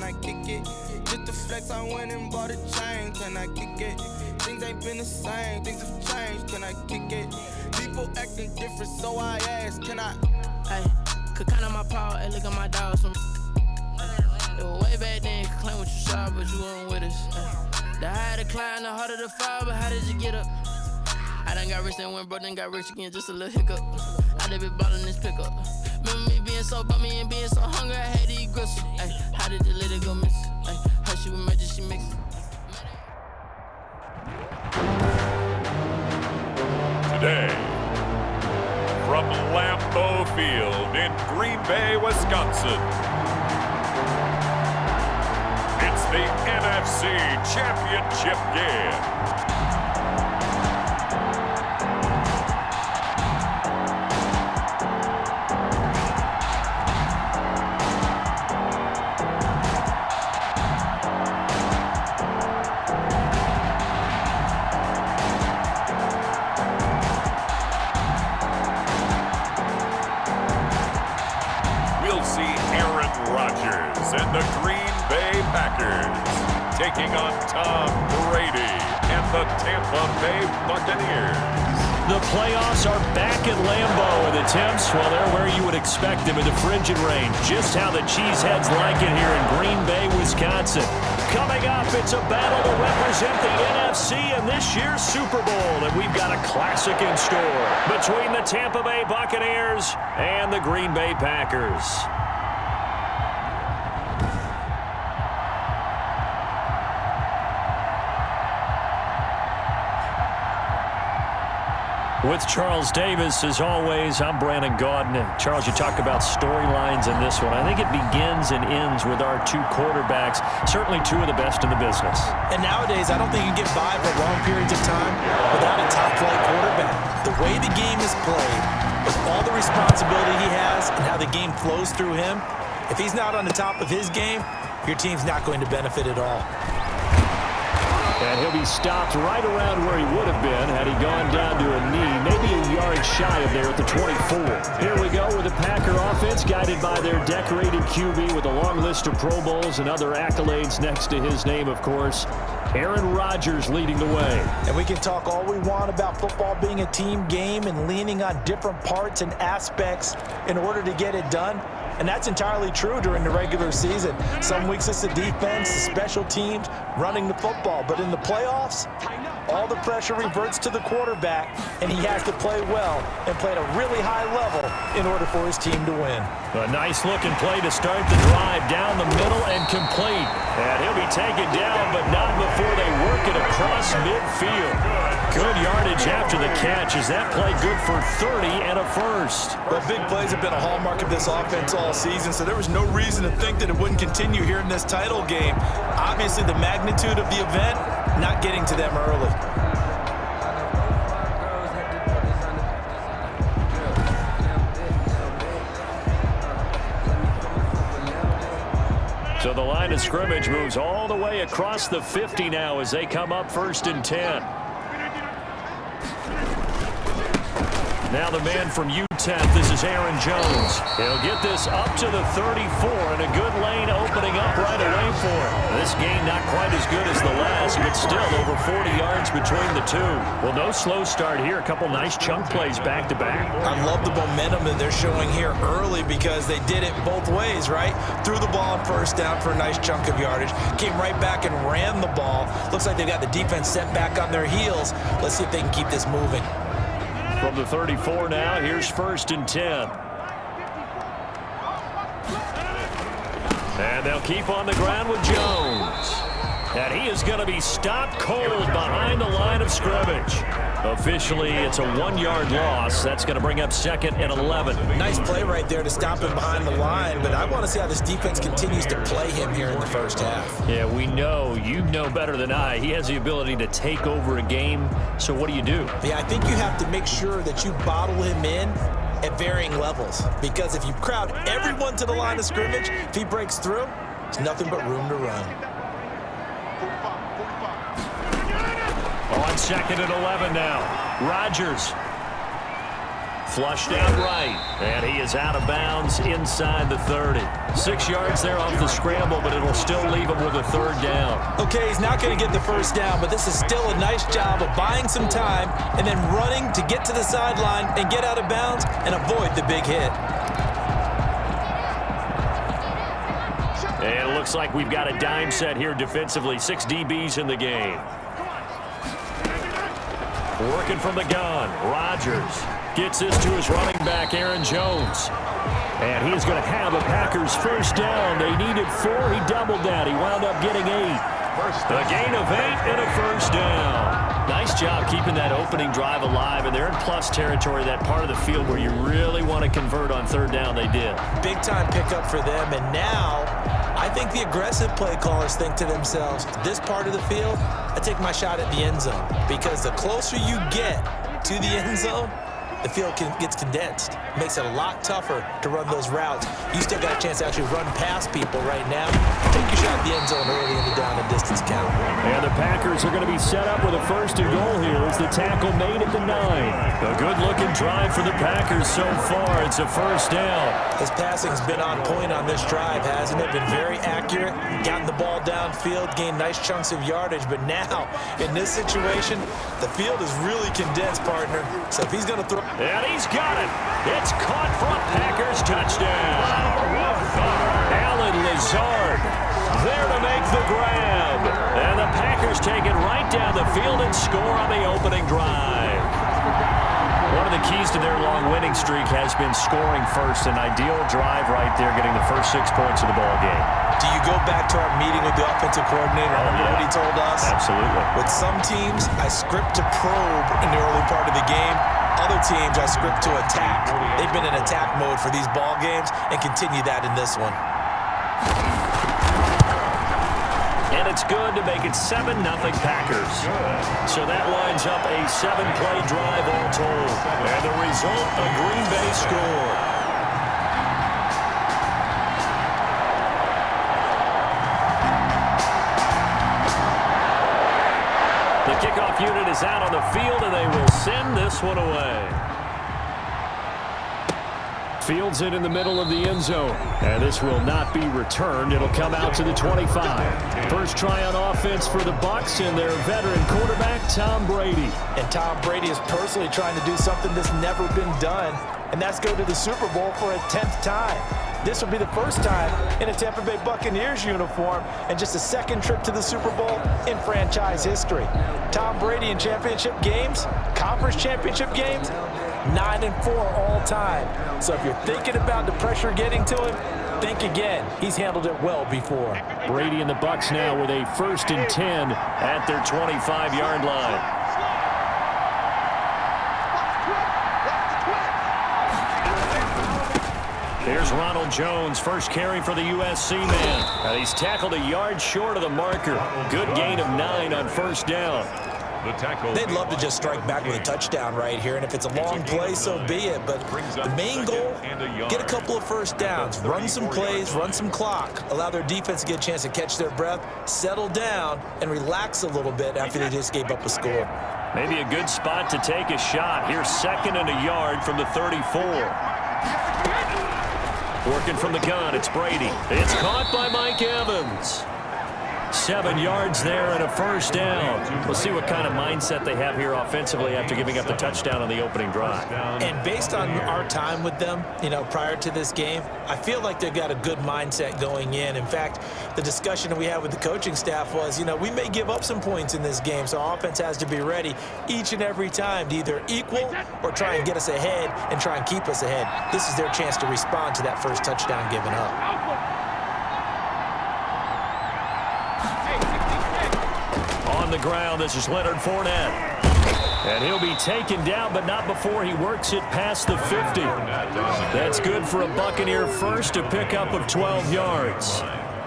can I kick it? Just the flex, I went and bought a chain, can I kick it? Things ain't been the same, things have changed, can I kick it? People acting different, so I ask, can I? Hey, could count on my power, hey, look at my dogs. It was way back then, could claim what you saw, but you weren't with us. The higher the climb, the harder the fall, but how did you get up? I done got rich and went broke, then got rich again, just a little hiccup. I done been ballin' this pickup. Remember me being so bummy and being so hungry, I had to eat gristle. Ay, how did you let it go miss? Ay, how she was magic, she mix it. Today, from Lambeau Field in Green Bay, Wisconsin, it's the NFC Championship game. And the Green Bay Packers taking on Tom Brady and the Tampa Bay Buccaneers. The playoffs are back at Lambeau, and the temps, well, they're where you would expect them in the frigid rain. Just how the Cheeseheads like it here in Green Bay, Wisconsin. Coming up, it's a battle to represent the NFC in this year's Super Bowl, and we've got a classic in store between the Tampa Bay Buccaneers and the Green Bay Packers. With Charles Davis, as always, I'm Brandon Gaudin. Charles, you talk about storylines in this one. I think it begins and ends with our two quarterbacks, certainly two of the best in the business. And nowadays, I don't think you can get by for long periods of time without a top-flight quarterback. The way the game is played, with all the responsibility he has and how the game flows through him, if he's not on the top of his game, your team's not going to benefit at all. And he'll be stopped right around where he would have been had he gone down to a knee, maybe a yard shy of there at the 24. Here we go with the Packer offense, guided by their decorated QB with a long list of Pro Bowls and other accolades next to his name, of course. Aaron Rodgers leading the way. And we can talk all we want about football being a team game and leaning on different parts and aspects in order to get it done. And that's entirely true during the regular season. Some weeks it's the defense, the special teams, running the football. But in the playoffs, all the pressure reverts to the quarterback, and he has to play well and play at a really high level in order for his team to win. A nice-looking play to start the drive down the middle and complete. And he'll be taken down, but not before they work it across midfield. Good yardage after the catch. Is that play good for 30 and a first? Well, big plays have been a hallmark of this offense all season, so there was no reason to think that it wouldn't continue here in this title game. Obviously, the magnitude of the event not getting to them early. So the line of scrimmage moves all the way across the 50 now as they come up 1st and 10. Now the man from UTEP, this is Aaron Jones. He'll get this up to the 34, and a good lane opening up right away for him. This game not quite as good as the last, but still over 40 yards between the two. Well, no slow start here. A couple nice chunk plays back-to-back. I love the momentum that they're showing here early because they did it both ways, right? Threw the ball on first down for a nice chunk of yardage, came right back and ran the ball. Looks like they've got the defense set back on their heels. Let's see if they can keep this moving. From the 34 now, here's 1st and 10. And they'll keep on the ground with Jones. And he is going to be stopped cold behind the line of scrimmage. Officially, it's a 1-yard loss. That's going to bring up 2nd and 11. Nice play right there to stop him behind the line, but I want to see how this defense continues to play him here in the first half. Yeah, we know. You know better than I. He has the ability to take over a game. So what do you do? Yeah, I think you have to make sure that you bottle him in at varying levels, because if you crowd everyone to the line of scrimmage, if he breaks through, there's nothing but room to run. On 2nd and 11 now. Rodgers Flushed out right, and he is out of bounds inside the 30. 6 yards there off the scramble, but it'll still leave him with a third down. Okay, he's not going to get the first down, but this is still a nice job of buying some time and then running to get to the sideline and get out of bounds and avoid the big hit. And it looks like we've got a dime set here defensively. 6 DBs in the game. Working from the gun, Rodgers gets this to his running back, Aaron Jones. And he's going to have a Packers first down. They needed 4. He doubled that. He wound up getting 8. A gain of 8 and a first down. Nice job keeping that opening drive alive, and they're in plus territory, that part of the field where you really want to convert on third down. They did. Big-time pickup for them, and now I think the aggressive play callers think to themselves, this part of the field, I take my shot at the end zone, because the closer you get to the end zone, the field gets condensed. Makes it a lot tougher to run those routes. You still got a chance to actually run past people right now. Take your shot at the end zone early in the down and distance count. And the Packers are going to be set up with a first and goal here as the tackle made at the 9. A good-looking drive for the Packers so far. It's a first down. His passing's been on point on this drive, hasn't it? Been very accurate, gotten the ball downfield, gained nice chunks of yardage. But now, in this situation, the field is really condensed, partner. So if he's going to throw... And he's got it. It's caught for a Packers touchdown. Alan Lazard there to make the grab. And the Packers take it right down the field and score on the opening drive. One of the keys to their long winning streak has been scoring first. An ideal drive right there, getting the first 6 points of the ball game. Do you go back to our meeting with the offensive coordinator? Remember what he told us? Absolutely. With some teams, I script to probe in the early part of the game. Other teams, I script to attack. They've been in attack mode for these ball games and continue that in this one. And it's good to make it 7-0 Packers. So that lines up a 7-play drive all told. And the result, a Green Bay score. The kickoff unit is out on the field, and they will send this one away. Fields it in the middle of the end zone. And this will not be returned. It'll come out to the 25. First try on offense for the Bucs and their veteran quarterback, Tom Brady. And Tom Brady is personally trying to do something that's never been done, and that's go to the Super Bowl for a 10th time. This will be the first time in a Tampa Bay Buccaneers uniform and just a second trip to the Super Bowl in franchise history. Tom Brady in championship games, conference championship games, 9-4 all time. So if you're thinking about the pressure getting to him, think again. He's handled it well before. Brady and the Bucs now with a 1st and 10 at their 25-yard line. Here's Ronald Jones, first carry for the USC man. He's tackled a yard short of the marker. Good gain of 9 on first down. They'd love to just strike back with a touchdown right here, and if it's a long play, so be it. But the main goal, get a couple of first downs, run some plays, run some clock, allow their defense to get a chance to catch their breath, settle down, and relax a little bit after they just gave up a score. Maybe a good spot to take a shot. Here's 2nd and a yard from the 34. Working from the gun, it's Brady. It's caught by Mike Evans. 7 yards there and a first down. We'll see what kind of mindset they have here offensively after giving up the touchdown on the opening drive. And based on our time with them, prior to this game, I feel like they've got a good mindset going in. In fact, the discussion that we had with the coaching staff was, we may give up some points in this game, so our offense has to be ready each and every time to either equal or try and get us ahead and try and keep us ahead. This is their chance to respond to that first touchdown given up. On the ground, this is Leonard Fournette. And he'll be taken down, but not before he works it past the 50. That's good for a Buccaneer first, a pickup of 12 yards.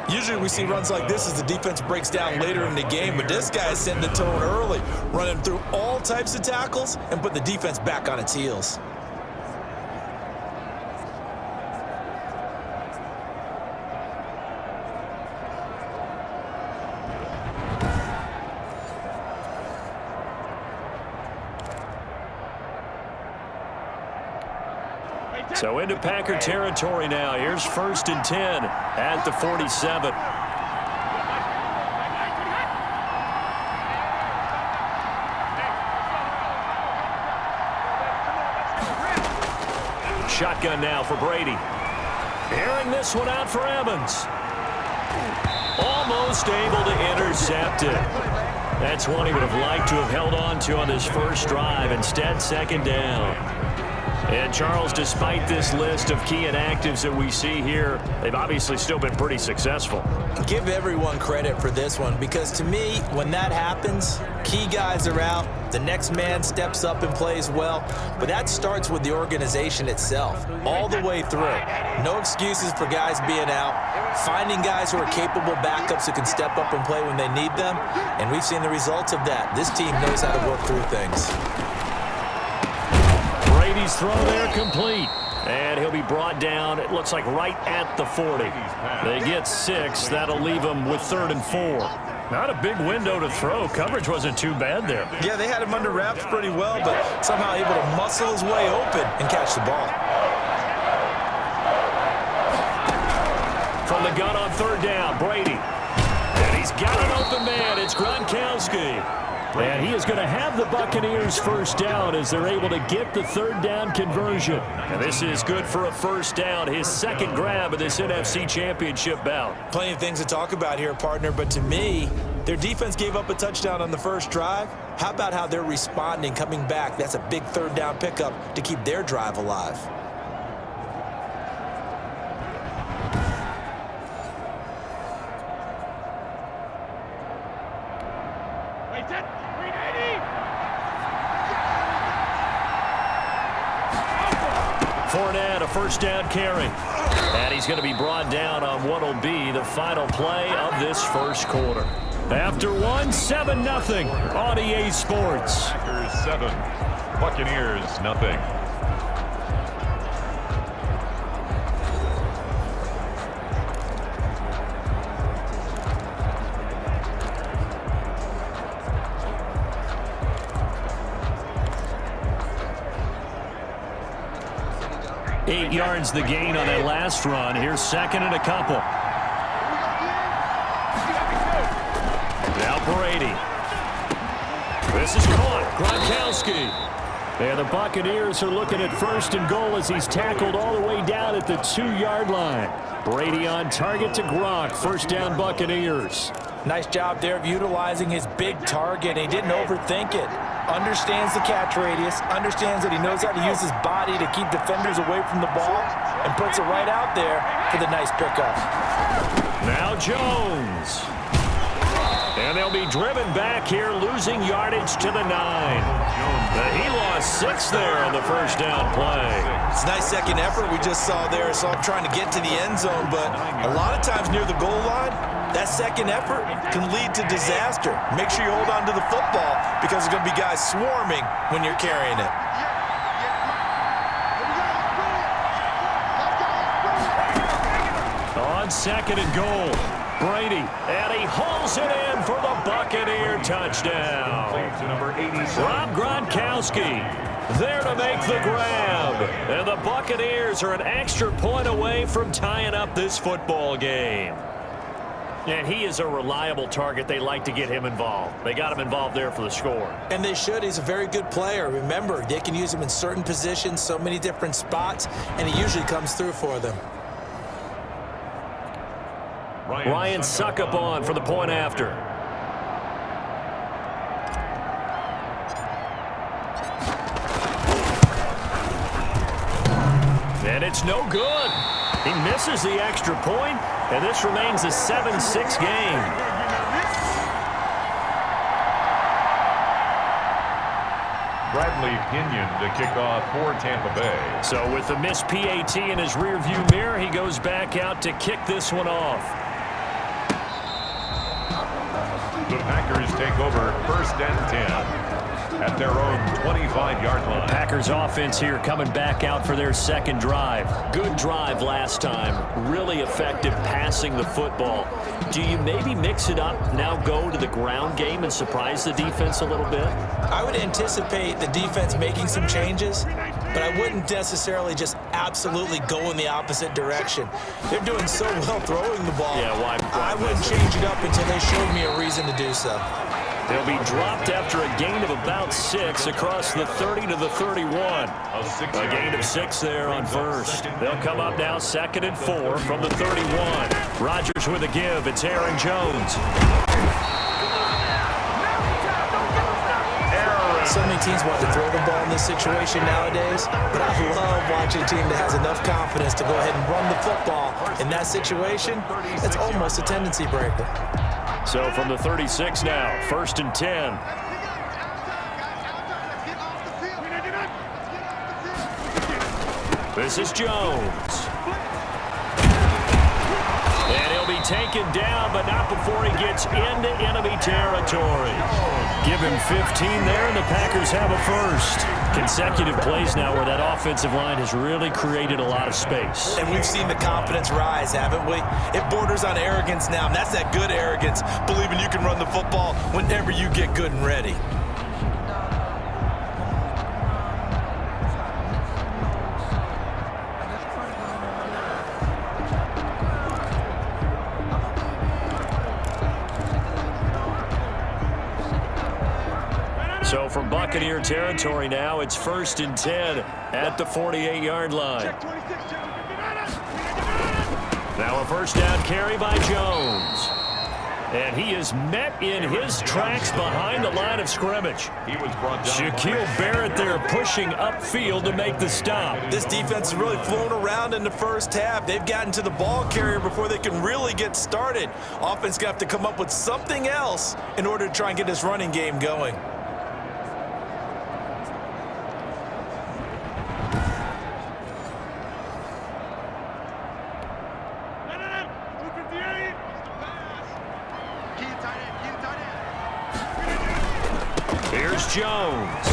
Usually we see runs like this as the defense breaks down later in the game, but this guy is setting the tone early, running through all types of tackles and put the defense back on its heels. So into Packer territory now. Here's 1st and 10 at the 47. Shotgun now for Brady. Airing this one out for Evans. Almost able to intercept it. That's one he would have liked to have held on to on this first drive. Instead, 2nd down. And Charles, despite this list of key inactives that we see here, they've obviously still been pretty successful. Give everyone credit for this one, because to me, when that happens, key guys are out, the next man steps up and plays well, but that starts with the organization itself, all the way through. No excuses for guys being out, finding guys who are capable backups who can step up and play when they need them, and we've seen the results of that. This team knows how to work through things. Brady's throw there complete. And he'll be brought down, it looks like right at the 40. They get 6. That'll leave them with 3rd and 4. Not a big window to throw. Coverage wasn't too bad there. Yeah, they had him under wraps pretty well, but somehow able to muscle his way open and catch the ball. From the gun on 3rd down, Brady. And he's got an open man. It's Gronkowski. And he is going to have the Buccaneers 1st down as they're able to get the 3rd down conversion. And this is good for a 1st down, his 2nd grab of this NFC Championship bout. Plenty of things to talk about here, partner, but to me, their defense gave up a touchdown on the first drive. How about how they're responding, coming back? That's a big 3rd down pickup to keep their drive alive. Fournette, a 1st down carry. And he's going to be brought down on what will be the final play of this 1st quarter. After 7-0 on EA Sports. Packers 7, Buccaneers 0. Eight yards the gain on that last run. Here's 2nd and a couple. Now Brady. This is caught. Gronkowski. And the Buccaneers are looking at 1st and goal as he's tackled all the way down at the 2-yard line. Brady on target to Gronk. 1st down Buccaneers. Nice job there of utilizing his big target. He didn't overthink it. Understands the catch radius, understands that he knows how to use his body to keep defenders away from the ball, and puts it right out there for the nice pickup. Now Jones. And they'll be driven back here, losing yardage to the 9. But he lost 6 there on the 1st down play. It's a nice 2nd effort we just saw there. So I'm trying to get to the end zone, but a lot of times near the goal line, that 2nd effort can lead to disaster. Make sure you hold on to the football because there's going to be guys swarming when you're carrying it. On 2nd and goal, Brady, and he hauls it in for the Buccaneer touchdown. Rob Gronkowski there to make the grab. And the Buccaneers are an extra point away from tying up this football game. And he is a reliable target. They like to get him involved. They got him involved there for the score. And they should. He's a very good player. Remember, they can use him in certain positions, so many different spots, and he usually comes through for them. Ryan Suckup on for the point after. And it's no good. He misses the extra point, and this remains a 7-6 game. Bradley Pinion to kick off for Tampa Bay. So with the missed PAT in his rearview mirror, he goes back out to kick this one off. The Packers take over 1st and 10 at their own 25-yard line. Packers offense here coming back out for their 2nd drive. Good drive last time. Really effective passing the football. Do you maybe mix it up, now go to the ground game and surprise the defense a little bit? I would anticipate the defense making some changes. but I wouldn't necessarily just absolutely go in the opposite direction. They're doing so well throwing the ball. Yeah, why I wouldn't change it up until they showed me a reason to do so. They'll be dropped after a gain of about 6 across the 30 to the 31. A gain of 6 there on first. They'll come up now 2nd and 4 from the 31. Rodgers with a give. It's Aaron Jones. So many teams want to throw the ball in this situation nowadays, but I love watching a team that has enough confidence to go ahead and run the football. In that situation, it's almost a tendency breaker. So from the 36 now, 1st and 10. This is Jones. And he'll be taken down, but not before he gets into enemy territory. Give him 15 there, and the Packers have a first. Consecutive plays now where that offensive line has really created a lot of space. And we've seen the confidence rise, haven't we? It borders on arrogance now, and that's that good arrogance, believing you can run the football whenever you get good and ready. So from Buccaneer territory now, it's 1st and 10 at the 48-yard line. Now a first down carry by Jones. And he is met in his tracks behind the line of scrimmage. Shaquille Barrett there pushing upfield to make the stop. This defense has really flown around in the first half. They've gotten to the ball carrier before they can really get started. Offense going to have to come up with something else in order to try and get this running game going. Here's Jones.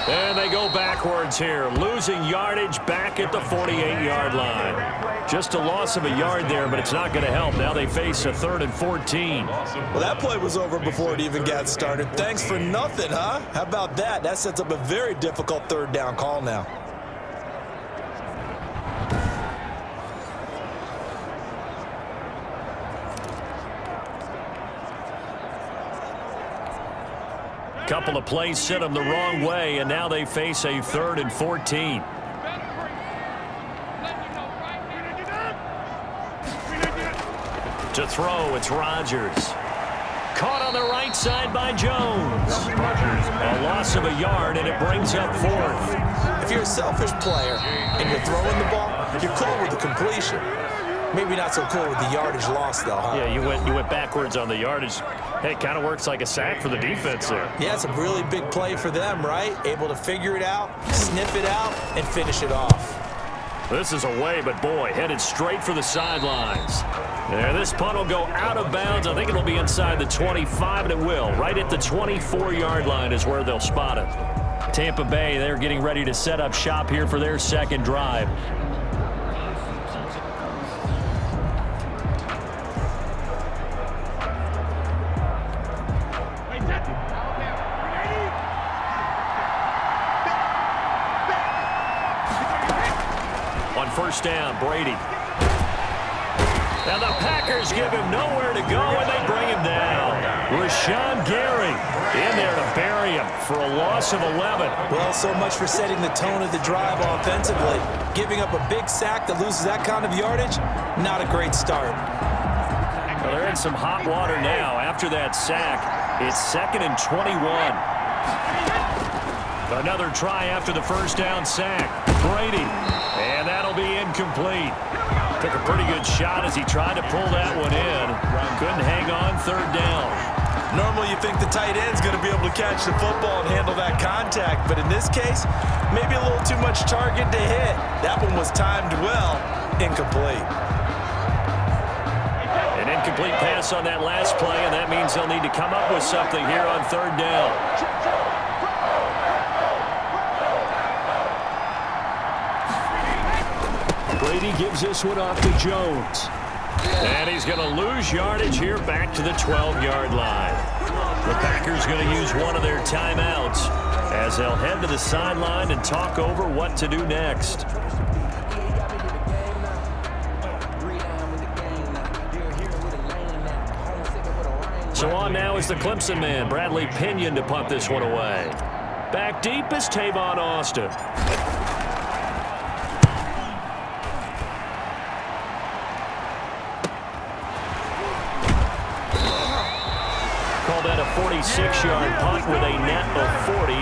And they go backwards here, losing yardage back at the 48-yard line. Just a loss of a yard there, but it's not going to help. Now they face a 3rd and 14. Well, that play was over before it even got started. Thanks for nothing, huh? How about that? That sets up a very difficult 3rd down call now. Couple of plays sent them the wrong way, and now they face a 3rd and 14. To throw, it's Rodgers. Caught on the right side by Jones. A loss of a yard, and it brings up 4th. If you're a selfish player and you're throwing the ball, you're cool with the completion. Maybe not so cool with the yardage loss, though, huh? Yeah, you went backwards on the yardage. Hey, it kind of works like a sack for the defense there. Yeah, it's a really big play for them, right? Able to figure it out, sniff it out, and finish it off. This is away, but boy, headed straight for the sidelines. There, this punt will go out of bounds. I think it'll be inside the 25, and it will. Right at the 24-yard line is where they'll spot it. Tampa Bay, they're getting ready to set up shop here for their 2nd drive. On first down, Brady. And the Packers give him nowhere to go, and they bring him down. Rashawn Gary in there to bury him for a loss of 11. Well, so much for setting the tone of the drive offensively. Giving up a big sack that loses that kind of yardage, not a great start. Well, they're in some hot water now. After that sack, it's 2nd and 21. Another try after the first down sack. Brady. And that'll be incomplete. Took a pretty good shot as he tried to pull that one in. Couldn't hang on 3rd down. Normally you think the tight end's going to be able to catch the football and handle that contact, but in this case, maybe a little too much target to hit. That one was timed well. Incomplete. An incomplete pass on that last play, and that means they'll need to come up with something here on 3rd down. Brady gives this one off to Jones. And he's going to lose yardage here back to the 12-yard line. The Packers going to use one of their timeouts. as they'll head to the sideline and talk over what to do next. So on now is the Clemson man, Bradley Pinion, to punt this one away. Back deep is Tavon Austin. Called that a 46-yard punt with a net of 40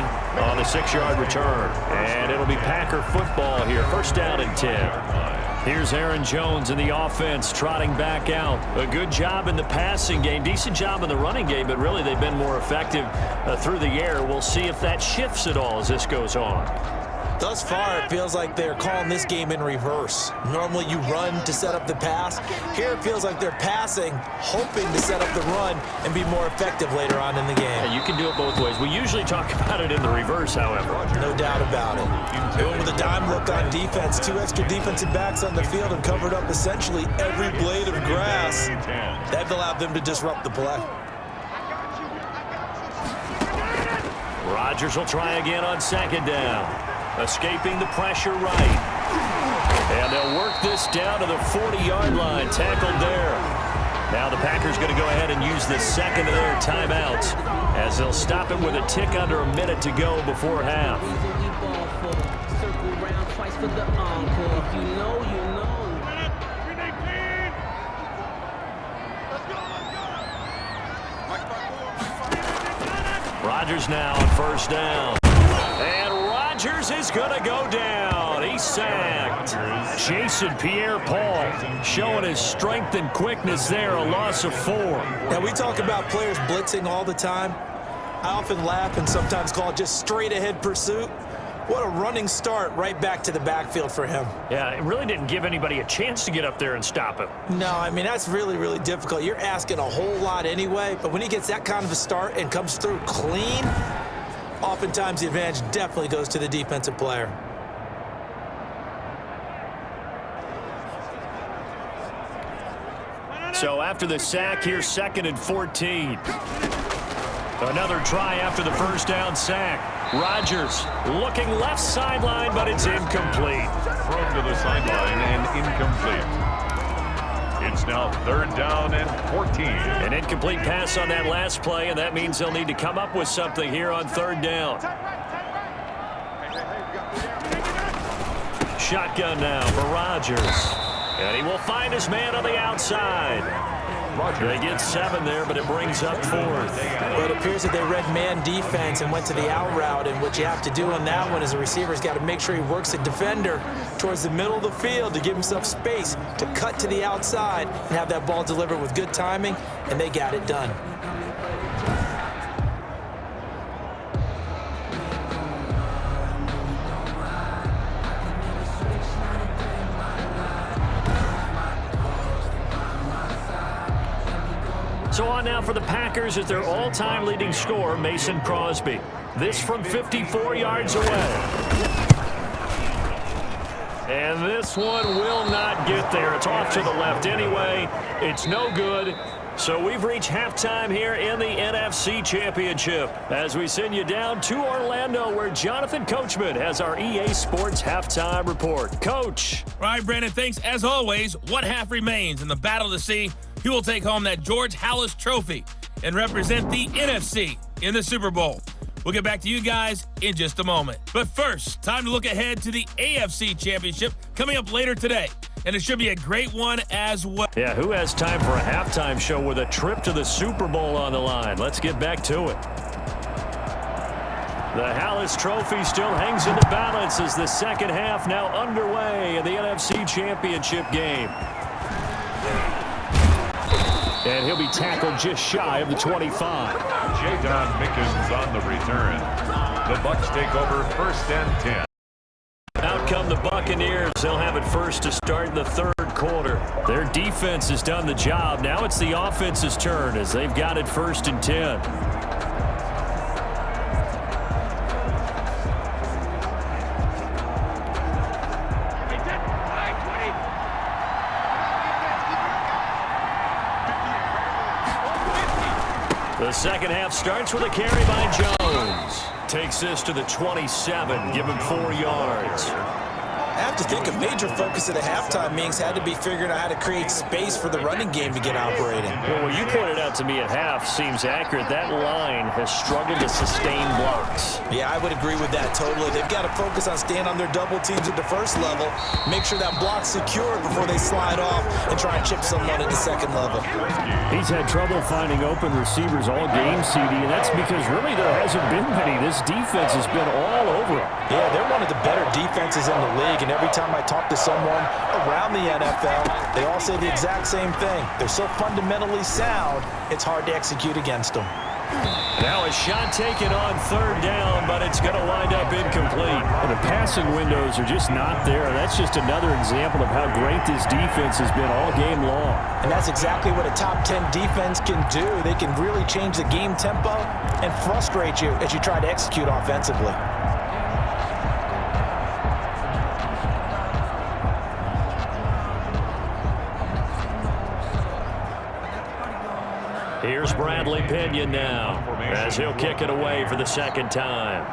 on the 6-yard return. And it'll be Packer football here. First down and 10. Here's Aaron Jones in the offense trotting back out. A good job in the passing game. Decent job in the running game, but really they've been more effective through the air. We'll see if that shifts at all as this goes on. Thus far, it feels like they're calling this game in reverse. Normally you run to set up the pass. Here it feels like they're passing, hoping to set up the run and be more effective later on in the game. Yeah, you can do it both ways. We usually talk about it in the reverse, however. No doubt about it. They went with a dime look on defense. 2 extra defensive backs on the field and covered up essentially every blade of grass. That allowed them to disrupt the play. Rodgers will try again on second down. Escaping the pressure right. And they'll work this down to the 40-yard line. Tackled there. Now the Packers going to go ahead and use the second of their timeouts as they'll stop it with a tick under a minute to go before half. Rodgers now on first down. And Rodgers is going to go down. He's sacked. Jason Pierre-Paul showing his strength and quickness there, a loss of 4. Now, we talk about players blitzing all the time. I often laugh and sometimes call it just straight-ahead pursuit. What a running start right back to the backfield for him. Yeah, it really didn't give anybody a chance to get up there and stop him. No, I mean, that's really, really difficult. You're asking a whole lot anyway, but when he gets that kind of a start and comes through clean, oftentimes the advantage definitely goes to the defensive player. So after the sack, here's 2nd and 14. Another try after the first down sack. Rodgers looking left sideline, but it's incomplete. Thrown to the sideline and incomplete. It's now 3rd down and 14. An incomplete pass on that last play, and that means they'll need to come up with something here on 3rd down. Shotgun now for Rodgers. And he will find his man on the outside. They get 7 there, but it brings up 4th. Well, it appears that they read man defense and went to the out route, and what you have to do on that one is the receiver's got to make sure he works the defender towards the middle of the field to give himself space to cut to the outside and have that ball delivered with good timing, and they got it done. So on now for the Packers is their all-time leading scorer, Mason Crosby. This from 54 yards away. And this one will not get there. It's off to the left anyway. It's no good. So we've reached halftime here in the NFC Championship as we send you down to Orlando where Jonathan Coachman has our EA Sports Halftime Report. Coach. All right, Brandon, thanks. As always, what half remains in the battle to see who will take home that George Halas Trophy and represent the NFC in the Super Bowl. We'll get back to you guys in just a moment. But first, time to look ahead to the AFC Championship coming up later today. And it should be a great one as well. Yeah, who has time for a halftime show with a trip to the Super Bowl on the line? Let's get back to it. The Halas Trophy still hangs in the balance as the second half now underway in the NFC Championship game. And he'll be tackled just shy of the 25. Jadon Mickens on the return. The Bucs take over 1st and 10. Out come the Buccaneers. They'll have it first to start the 3rd quarter. Their defense has done the job. Now it's the offense's turn as they've got it 1st and 10. The second half starts with a carry by Jones. Takes this to the 27, give him 4 yards. I have to think a major focus of the halftime meetings had to be figuring out how to create space for the running game to get operating. Well, what you pointed out to me at half seems accurate. That line has struggled to sustain blocks. Yeah, I would agree with that totally. They've got to focus on staying on their double teams at the first level, make sure that block's secured before they slide off and try and chip someone at the second level. He's had trouble finding open receivers all game, CD, and that's because really there hasn't been many. This defense has been all over him. Yeah, they're one of the better defenses in the league, and every time I talk to someone around the NFL, they all say the exact same thing. They're so fundamentally sound, it's hard to execute against them. Now a shot taken on 3rd down, but it's going to wind up incomplete. And the passing windows are just not there. That's just another example of how great this defense has been all game long. And that's exactly what a top 10 defense can do. They can really change the game tempo and frustrate you as you try to execute offensively. Here's Bradley Pinion now as he'll kick it away for the 2nd time.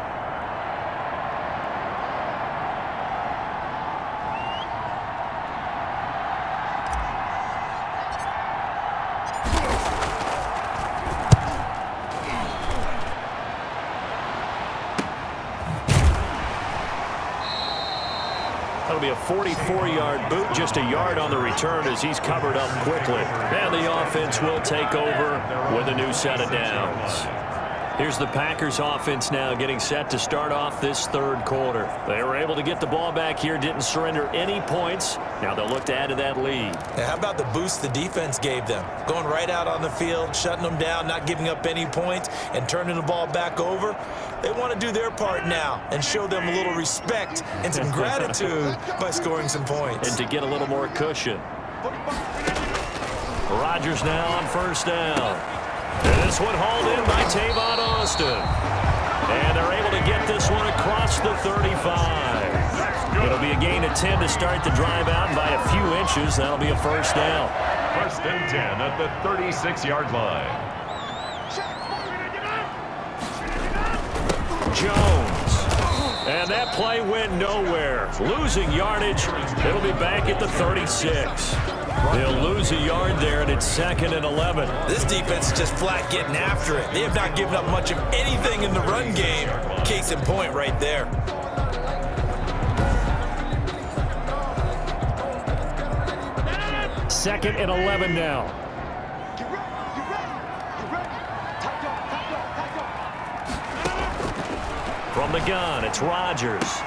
That'll be a 44-yard boot, just a yard on the return as he's covered up quickly. And the offense will take over with a new set of downs. Here's the Packers offense now getting set to start off this 3rd quarter. They were able to get the ball back here, didn't surrender any points. Now they'll look to add to that lead. Now, how about the boost the defense gave them? Going right out on the field, shutting them down, not giving up any points, and turning the ball back over. They want to do their part now and show them a little respect and some gratitude by scoring some points. And to get a little more cushion. Rodgers now on 1st down. This one hauled in by Tavon Austin. And they're able to get this one across the 35. It'll be a gain of 10 to start the drive out, and by a few inches, that'll be a 1st down. 1st and 10 at the 36-yard line. Jones. And that play went nowhere. Losing yardage. It'll be back at the 36. They'll lose a yard there, and it's 2nd and 11. This defense is just flat getting after it. They have not given up much of anything in the run game. Case in point right there. Second and 11 now. From the gun, it's Rodgers.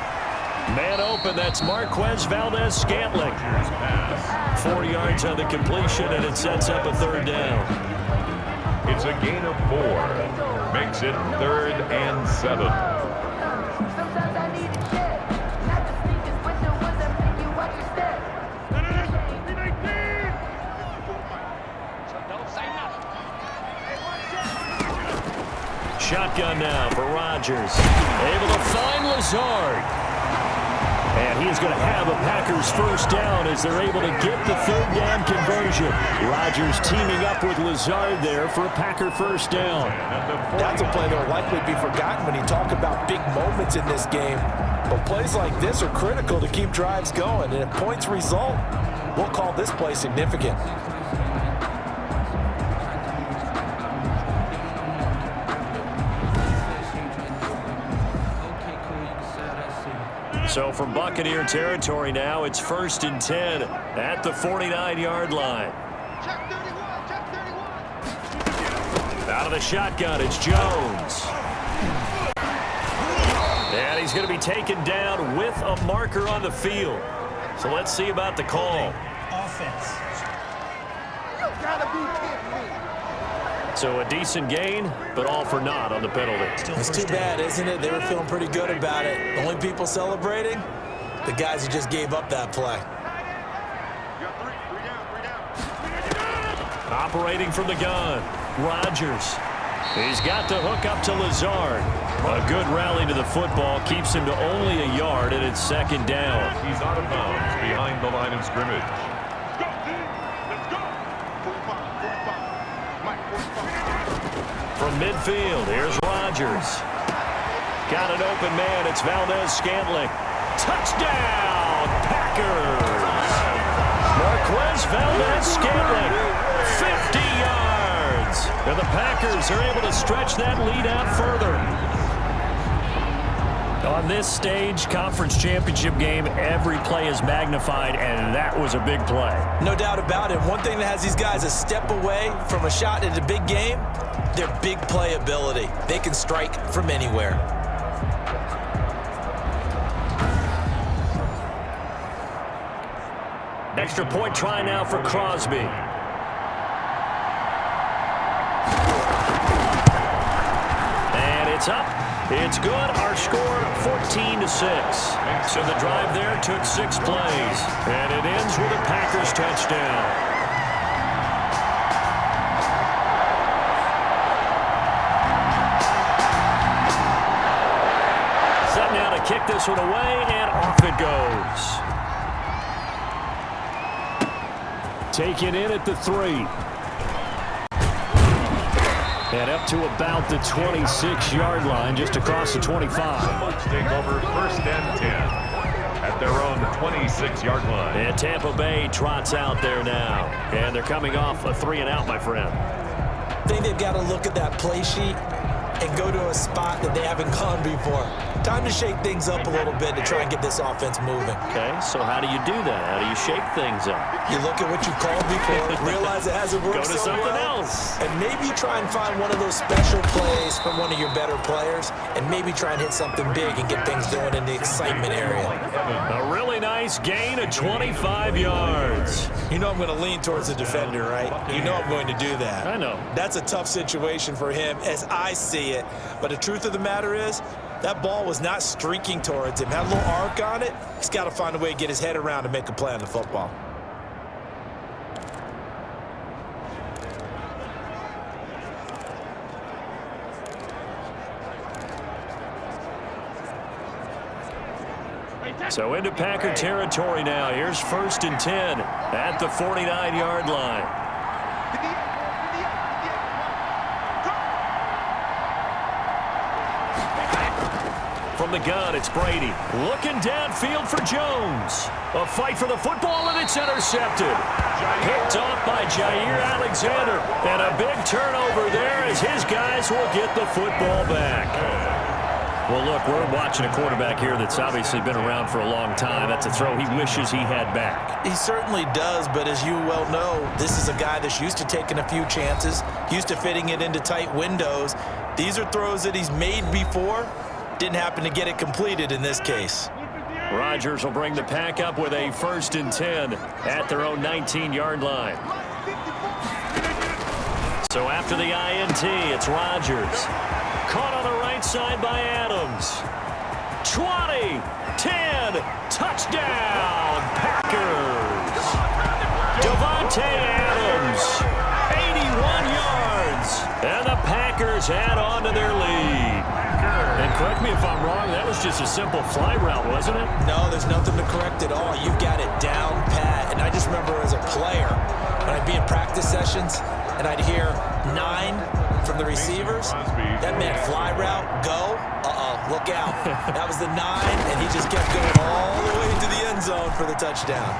Man open, that's Marquez Valdez-Scantling. 4 yards on the completion, and it sets up a 3rd down. It's a gain of 4. Makes it 3rd and 7. Sometimes I need to check. Not the sneakers, but the ones that make you watch your step. Shotgun now for Rodgers. Able to find Lazard. And he is going to have a Packers 1st down as they're able to get the 3rd down conversion. Rodgers teaming up with Lazard there for a Packer 1st down. That's a play that will likely be forgotten when you talk about big moments in this game. But plays like this are critical to keep drives going. And if points result, we'll call this play significant. So from Buccaneer territory now, it's 1st and 10 at the 49-yard line. Out of the shotgun, it's Jones. And he's going to be taken down with a marker on the field. So let's see about the call. Offense. So a decent gain, but all for naught on the penalty. It's too bad, isn't it? They were feeling pretty good about it. The only people celebrating, the guys who just gave up that play. Operating from the gun, Rodgers. He's got the hook up to Lazard. A good rally to the football keeps him to only a yard, and it's 2nd down. He's out of bounds behind the line of scrimmage. From midfield, here's Rodgers. Got an open man. It's Valdez-Scantling. Touchdown, Packers! Marquez Valdez-Scantling, 50 yards. And the Packers are able to stretch that lead out further. On this stage, conference championship game, every play is magnified, and that was a big play. No doubt about it. One thing that has these guys a step away from a shot in a big game, their big play ability. They can strike from anywhere. Extra point try now for Crosby. And it's up. It's good. Our score 14-6. So the drive there took 6 plays. And it ends with a Packers touchdown. Set now to kick this one away, and off it goes. Taken in at the 3. And up to about the 26-yard line, just across the 25. Bucs take over 1st and 10 at their own 26-yard line. And Tampa Bay trots out there now. And they're coming off a 3-and-out, my friend. I think they've got to look at that play sheet and go to a spot that they haven't gone before. Time to shake things up a little bit to try and get this offense moving. Okay, so how do you do that? How do you shake things up? You look at what you called before, realize it hasn't worked Go to so something well, else. and maybe try and find one of those special plays from one of your better players, and maybe try and hit something big and get things going in the excitement area. A really nice gain of 25 yards. You know I'm going to lean towards the defender, right? You know I'm going to do that. I know. That's a tough situation for him as I see it. But the truth of the matter is, that ball was not streaking towards him. Had a little arc on it. He's got to find a way to get his head around and make a play on the football. So into Packer territory now. Here's 1st and 10 at the 49-yard line. From the gun, it's Brady. Looking downfield for Jones. A fight for the football, and it's intercepted. Picked off by Jair Alexander. And a big turnover there as his guys will get the football back. Well, look, we're watching a quarterback here that's obviously been around for a long time. That's a throw he wishes he had back. He certainly does, but as you well know, this is a guy that's used to taking a few chances, used to fitting it into tight windows. These are throws that he's made before. Didn't happen to get it completed in this case. Rodgers will bring the Pack up with a 1st and 10 at their own 19-yard line. So after the INT, it's Rodgers. Caught on the right side by Adams. 20, 10, touchdown, Packers. Devontae Adams, 81 yards. And the Packers add on to their lead. And correct me if I'm wrong, that was just a simple fly route, wasn't it? No, there's nothing to correct at all. You've got it down pat. And I just remember as a player, when I'd be in practice sessions, and I'd hear 9 from the receivers, that meant fly route, go, look out. That was the 9, and he just kept going all the way into the end zone for the touchdown.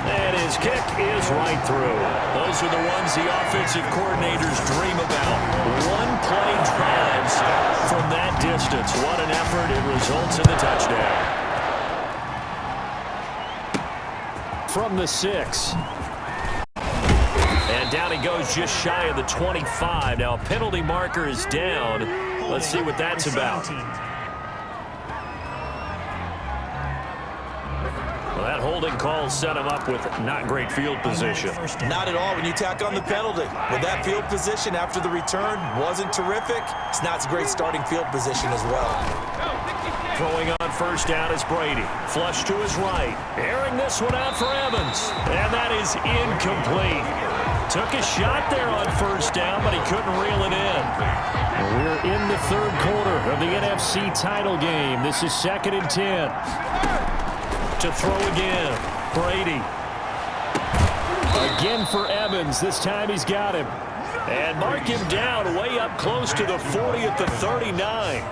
And his kick is right through. Those are the ones the offensive coordinators dream about. One-play drives from that distance. What an effort. It results in the touchdown. From the 6. And down he goes just shy of the 25. Now a penalty marker is down. Let's see what that's about. Well, that holding call set him up with not great field position. Not at all when you tack on the penalty. With that field position after the return wasn't terrific. It's not a great starting field position as well. Throwing on 1st down is Brady. Flush to his right. Airing this one out for Evans. And that is incomplete. Took a shot there on 1st down, but he couldn't reel it in. We're in the 3rd quarter of the NFC title game. This is 2nd and 10. To throw again. Brady. Again for Evans. This time he's got him. And mark him down way up close to the 40 at the 39.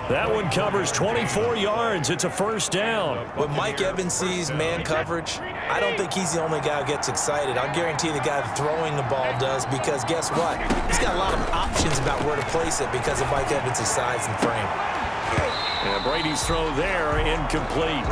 That one covers 24 yards. It's a first down. When Mike Evans sees man coverage, I don't think he's the only guy who gets excited. I'll guarantee the guy throwing the ball does, because guess what? He's got a lot of options about where to place it because of Mike Evans' size and frame. And Brady's throw there, incomplete.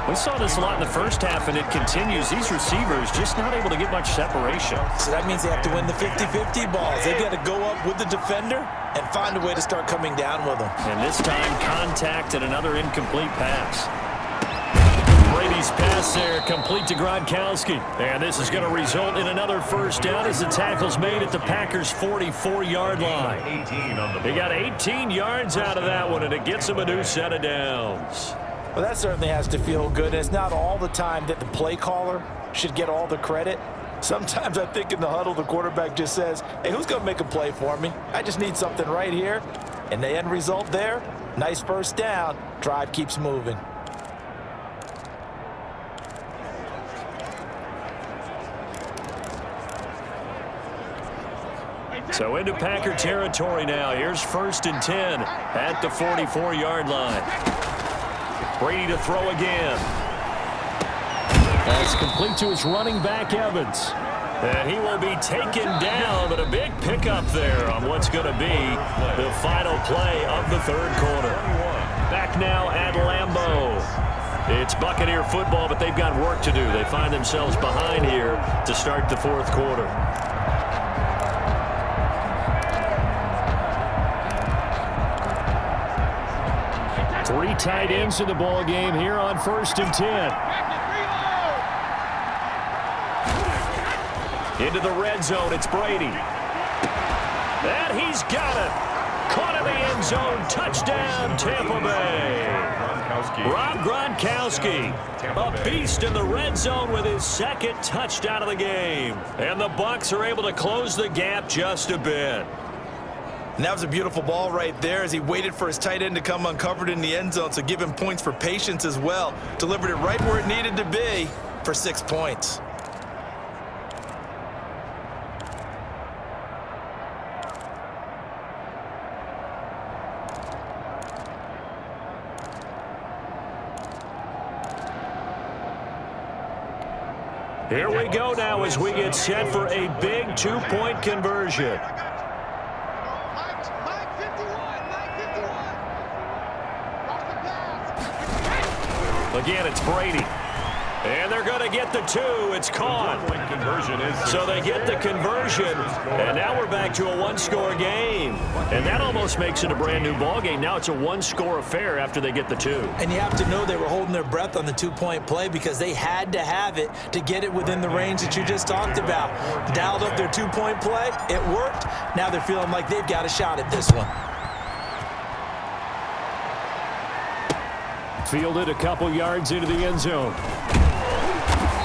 We saw this a lot in the first half, and it continues. These receivers just not able to get much separation. So that means they have to win the 50-50 balls. They've got to go up with the defender and find a way to start coming down with them. And this time, contact and another incomplete pass. Brady's pass there, complete to Gronkowski. And this is going to result in another first down as the tackle's made at the Packers' 44-yard line. They got 18 yards out of that one, and it gets them a new set of downs. Well, that certainly has to feel good. And it's not all the time that the play caller should get all the credit. Sometimes I think in the huddle, the quarterback just says, hey, who's going to make a play for me? I just need something right here. And the end result there, nice first down. Drive keeps moving. So into Packer territory now. Here's 1st and 10 at the 44-yard line. Brady to throw again. That's complete to his running back, Evans. And he will be taken down, but a big pickup there on what's going to be the final play of the third quarter. Back now at Lambeau. It's Buccaneer football, but they've got work to do. They find themselves behind here to start the fourth quarter. Three tight ends in the ball game here on 1st and 10. Into the red zone, it's Brady. And he's got it. Caught in the end zone, touchdown, Tampa Bay. Rob Gronkowski, a beast in the red zone with his second touchdown of the game. And the Bucs are able to close the gap just a bit. And that was a beautiful ball right there as he waited for his tight end to come uncovered in the end zone, so give him points for patience as well. Delivered it right where it needed to be for 6 points. Here we go now as we get set for a big 2-point conversion. Again, it's Brady. And they're going to get the 2. It's caught. So they get the conversion, and now we're back to a one-score game. And that almost makes it a brand-new ball game. Now it's a one-score affair after they get the 2. And you have to know they were holding their breath on the 2-point play because they had to have it to get it within the range that you just talked about. Dialed up their 2-point play. It worked. Now they're feeling like they've got a shot at this one. Fielded a couple yards into the end zone.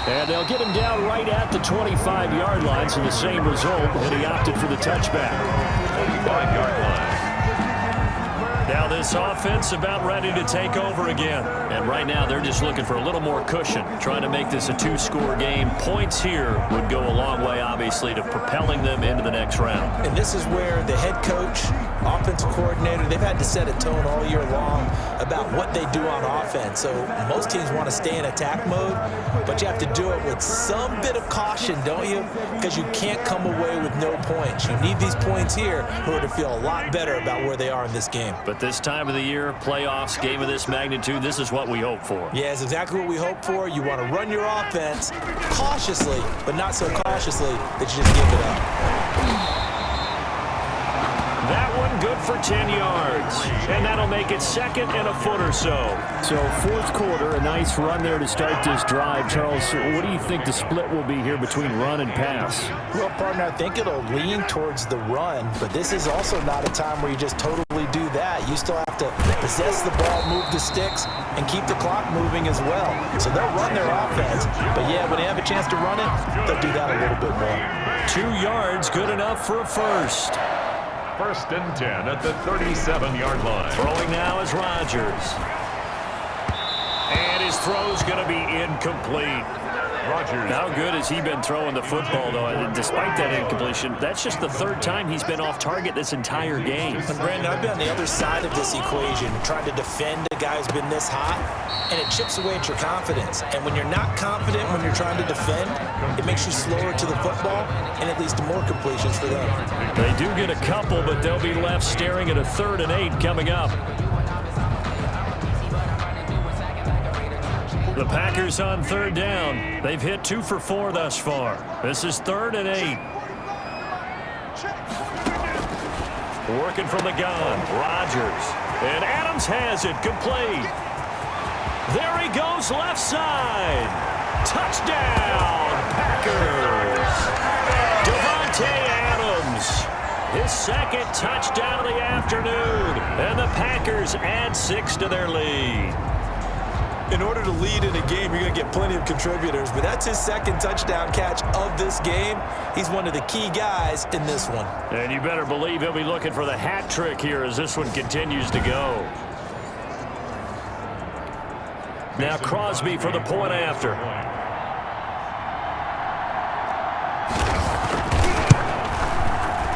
And they'll get him down right at the 25-yard line, so the same result, and he opted for the touchback. 25-yard line. Now this offense about ready to take over again. And right now they're just looking for a little more cushion, trying to make this a 2-score game. Points here would go a long way, obviously, to propelling them into the next round. And this is where the head coach, offensive coordinator, they've had to set a tone all year long about what they do on offense. So most teams want to stay in attack mode, but you have to do it with some bit of caution, don't you? Because you can't come away with no points. You need these points here in order to feel a lot better about where they are in this game. But this time of the year, playoffs, game of this magnitude, this is what we hope for. Yeah, it's exactly what we hope for. You want to run your offense cautiously, but not so cautiously that you just give it up. That one good for 10 yards. And that'll make it second and a foot or so. So fourth quarter, a nice run there to start this drive. Charles, what do you think the split will be here between run and pass? Well, partner, I think it'll lean towards the run, but this is also not a time where you just totally do that. You still have to possess the ball, move the sticks, and keep the clock moving as well. So they'll run their offense, but yeah, when they have a chance to run it, they'll do that a little bit more. 2 yards, good enough for a first. 1st and 10 at the 37-yard line. Throwing now is Rodgers. And his throw's going to be incomplete. Rodgers. How good has he been throwing the football, though? And despite that incompletion, that's just the third time he's been off target this entire game. And Brandon, I've been on the other side of this equation, trying to defend a guy who's been this hot, and it chips away at your confidence. And when you're not confident when you're trying to defend, it makes you slower to the football, and it leads to more completions for them. They do get a couple, but they'll be left staring at a 3rd and 8 coming up. The Packers on 3rd down. They've hit 2 for 4 thus far. This is 3rd and 8. Working from the gun, Rodgers. And Adams has it, complete. There he goes, left side. Touchdown, Packers. Devontae Adams, his 2nd touchdown of the afternoon. And the Packers add 6 to their lead. In order to lead in a game, you're going to get plenty of contributors, but that's his 2nd touchdown catch of this game. He's one of the key guys in this one. And you better believe he'll be looking for the hat trick here as this one continues to go. Now Crosby for the point after.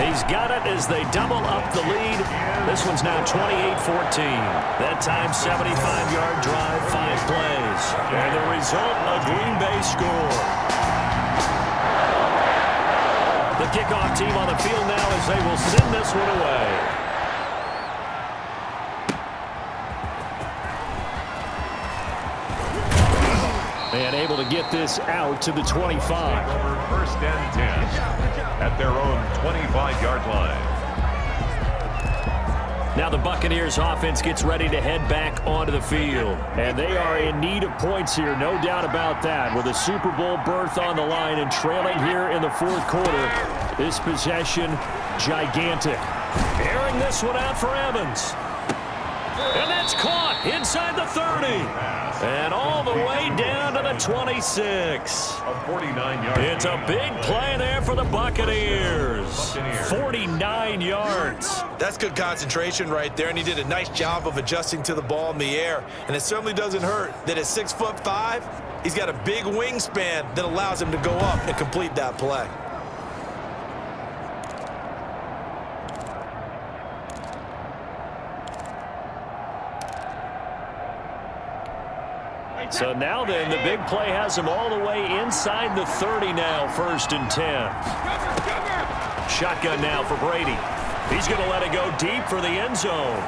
He's got it as they double up the lead. This one's now 28-14. That time, 75-yard drive, 5 plays. And the result, a Green Bay score. The kickoff team on the field now as they will send this one away. And able to get this out to the 25. First and 10 at their own 25-yard line. Now the Buccaneers offense gets ready to head back onto the field. And they are in need of points here, no doubt about that. With a Super Bowl berth on the line and trailing here in the 4th quarter. This possession, gigantic. Airing this one out for Evans. And that's caught inside the 30. And all the way down to the 26. A 49-yard. It's a big play there for the Buccaneers. 49 yards. That's good concentration right there, and he did a nice job of adjusting to the ball in the air. And it certainly doesn't hurt that at 6'5", he's got a big wingspan that allows him to go up and complete that play. So now then, the big play has him all the way inside the 30 now, 1st and 10. Shotgun now for Brady. He's going to let it go deep for the end zone.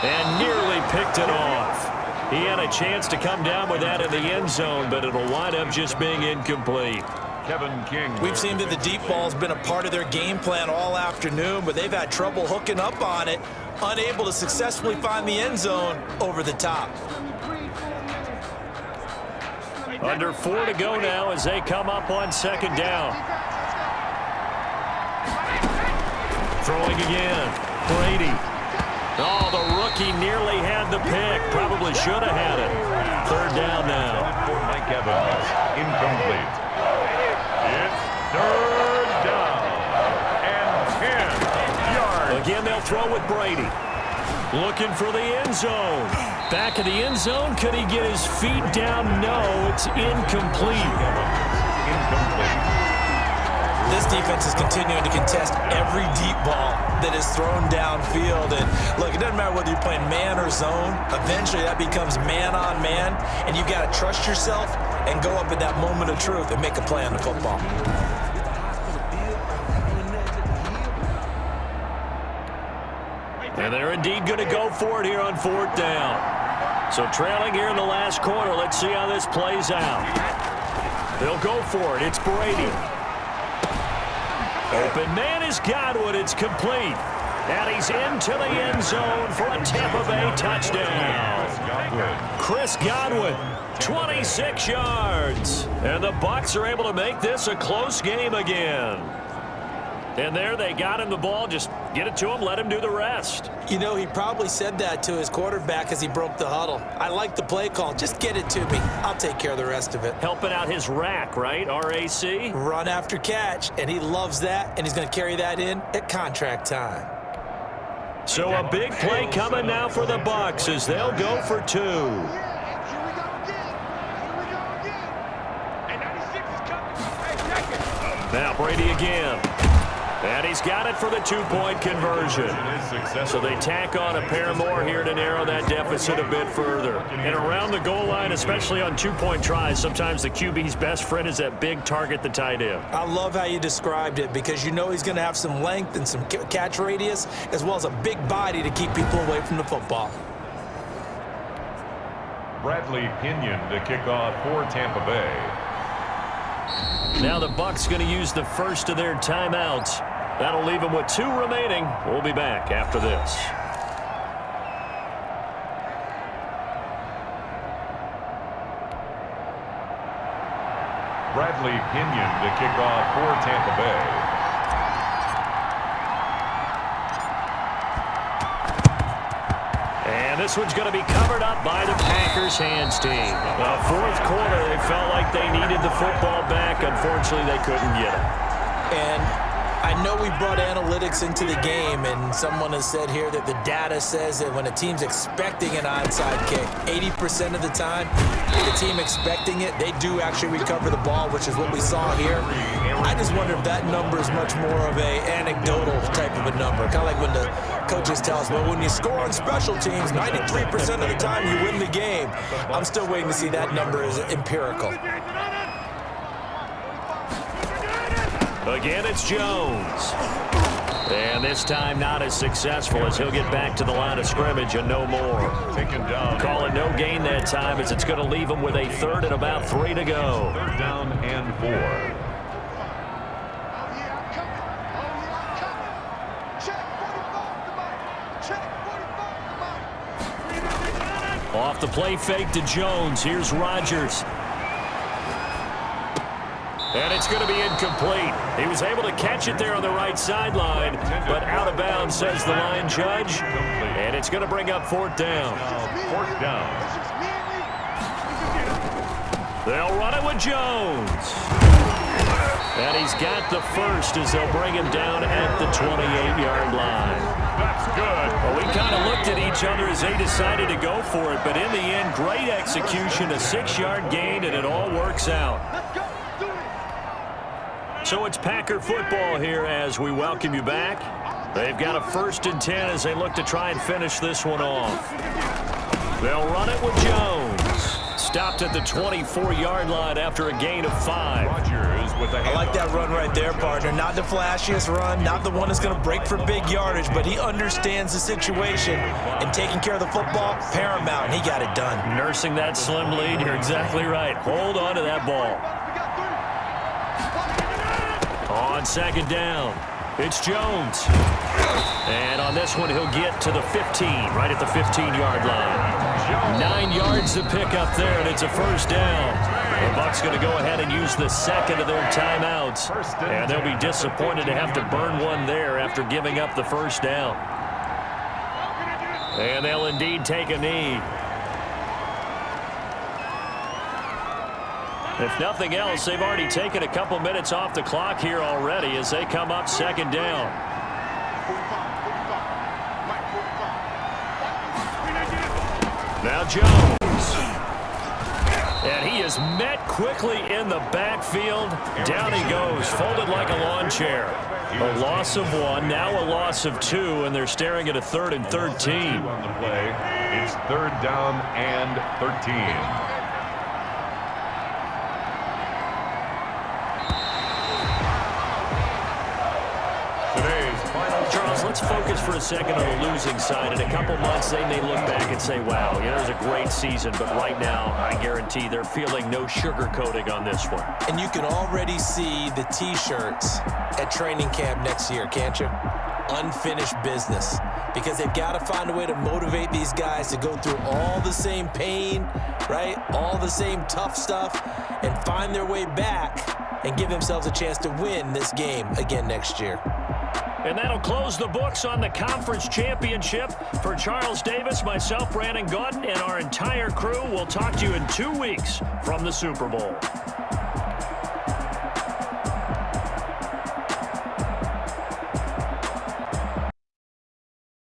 And nearly picked it off. He had a chance to come down with that in the end zone, but it'll wind up just being incomplete. Kevin King. We've seen that the deep ball's been a part of their game plan all afternoon, but they've had trouble hooking up on it, unable to successfully find the end zone over the top. Under 4 to go now as they come up on 2nd down. Throwing again. Brady. Oh, the rookie nearly had the pick. Probably should have had it. 3rd down now. Mike Evans. Incomplete. It's 3rd down. And 10 yards. Again, they'll throw with Brady. Looking for the end zone. Back of the end zone. Could he get his feet down? No, it's incomplete. Incomplete. This defense is continuing to contest every deep ball that is thrown downfield. And look, it doesn't matter whether you're playing man or zone. Eventually, that becomes man on man. And you've got to trust yourself and go up at that moment of truth and make a play on the football. And they're indeed going to go for it here on 4th down. So trailing here in the last quarter, let's see how this plays out. They'll go for it. It's Brady. Open man is Godwin. It's complete. And he's into the end zone for a Tampa Bay touchdown. Chris Godwin, 26 yards. And the Bucs are able to make this a close game again. And there they got him the ball. Just get it to him, let him do the rest. You know, he probably said that to his quarterback as he broke the huddle. I like the play call. Just get it to me. I'll take care of the rest of it. Helping out his rack, right? RAC? Run after catch, and he loves that, and he's going to carry that in at contract time. So a big play coming now for the Bucs as they'll go for 2. Now Brady again. And he's got it for the two-point conversion. So they tack on a pair more here to narrow that deficit a bit further. And around the goal line, especially on two-point tries, sometimes the QB's best friend is that big target, the tight end. I love how you described it because you know he's going to have some length and some catch radius as well as a big body to keep people away from the football. Bradley Pinion to kick off for Tampa Bay. Now the Bucs going to use the first of their timeouts. That'll leave them with 2 remaining. We'll be back after this. Bradley Pinion to kick off for Tampa Bay. And this one's going to be covered up by the Packers hands team. Well, fourth quarter, they felt like they needed the football back. Unfortunately, they couldn't get it. And I know we brought analytics into the game, and someone has said here that the data says that when a team's expecting an onside kick, 80% of the time, the team expecting it, they do actually recover the ball, which is what we saw here. I just wonder if that number is much more of a anecdotal type of a number. Kind of like when the coaches tell us, well, when you score on special teams, 93% of the time you win the game. I'm still waiting to see that number is empirical. Again, it's Jones. And this time not as successful as he'll get back to the line of scrimmage and no more. Taken down. Call it no gain that time as it's going to leave him with a 3rd and about 3 to go. 3rd down and 4. Off the play fake to Jones. Here's Rodgers. And it's going to be incomplete. He was able to catch it there on the right sideline, but out of bounds, says the line judge. And it's going to bring up 4th down. 4th down. They'll run it with Jones. And he's got the first as they'll bring him down at the 28-yard line. That's good. Well, we kind of looked at each other as they decided to go for it, but in the end, great execution, a 6-yard gain, and it all works out. So it's Packer football here as we welcome you back. They've got a 1st and 10 as they look to try and finish this one off. They'll run it with Jones. Stopped at the 24-yard line after a gain of 5. Rodgers with the I like that run right there, partner. Not the flashiest run, not the one that's going to break for big yardage, but he understands the situation, and taking care of the football, paramount, and he got it done. Nursing that slim lead, you're exactly right. Hold on to that ball. On 2nd down, it's Jones. And on this one, he'll get to the 15, right at the 15-yard line. 9 yards to pick up there, and it's a 1st down. The Bucs going to go ahead and use the 2nd of their timeouts. And they'll be disappointed to have to burn one there after giving up the 1st down. And they'll indeed take a knee. If nothing else, they've already taken a couple minutes off the clock here already as they come up 2nd down. Now Jones. And he is met quickly in the backfield. Down he goes, folded like a lawn chair. A loss of 1, now a loss of 2, and they're staring at a 3rd and 13. On the play, it's 3rd down and 13. Charles, let's focus for a second on the losing side. In a couple months, they may look back and say, wow, you know, it was a great season. But right now, I guarantee they're feeling no sugarcoating on this one. And you can already see the T-shirts at training camp next year, can't you? Unfinished business. Because they've got to find a way to motivate these guys to go through all the same pain, right? All the same tough stuff, and find their way back and give themselves a chance to win this game again next year. And that'll close the books on the conference championship. For Charles Davis, myself, Brandon Gautin, and our entire crew, we'll talk to you in 2 weeks from the Super Bowl.